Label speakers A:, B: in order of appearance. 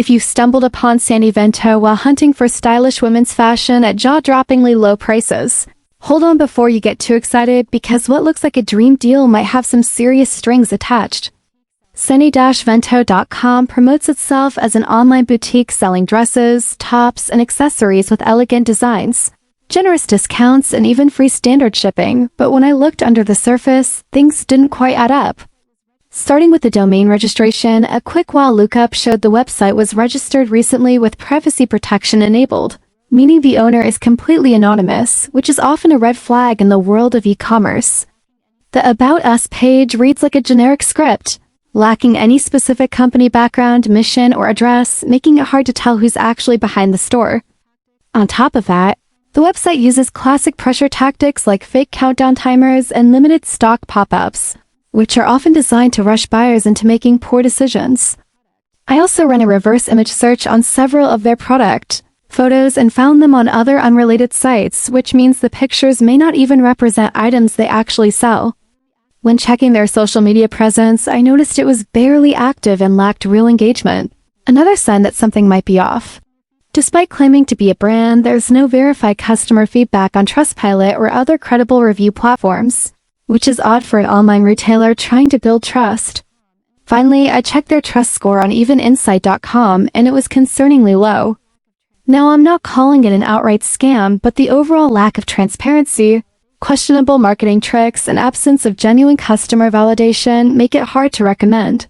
A: If you stumbled upon Santi Vento while hunting for stylish women's fashion at jaw-droppingly low prices, hold on before you get too excited because what looks like a dream deal might have some serious strings attached. Santi-Vento.com promotes itself as an online boutique selling dresses, tops, and accessories with elegant designs, generous discounts, and even free standard shipping, but when I looked under the surface, things didn't quite add up. Starting with the domain registration, a quick while lookup showed the website was registered recently with privacy protection enabled, meaning the owner is completely anonymous, which is often a red flag in the world of e-commerce. The About Us page reads like a generic script, lacking any specific company background, mission, or address, making it hard to tell who's actually behind the store. On top of that, the website uses classic pressure tactics like fake countdown timers and limited stock pop-ups, which are often designed to rush buyers into making poor decisions. I also ran a reverse image search on several of their product photos and found them on other unrelated sites, which means the pictures may not even represent items they actually sell. When checking their social media presence, I noticed it was barely active and lacked real engagement, another sign that something might be off. Despite claiming to be a brand, there's no verified customer feedback on Trustpilot or other credible review platforms, which is odd for an online retailer trying to build trust. Finally, I checked their trust score on eveninsight.com and it was concerningly low. Now, I'm not calling it an outright scam, but the overall lack of transparency, questionable marketing tricks, and absence of genuine customer validation make it hard to recommend.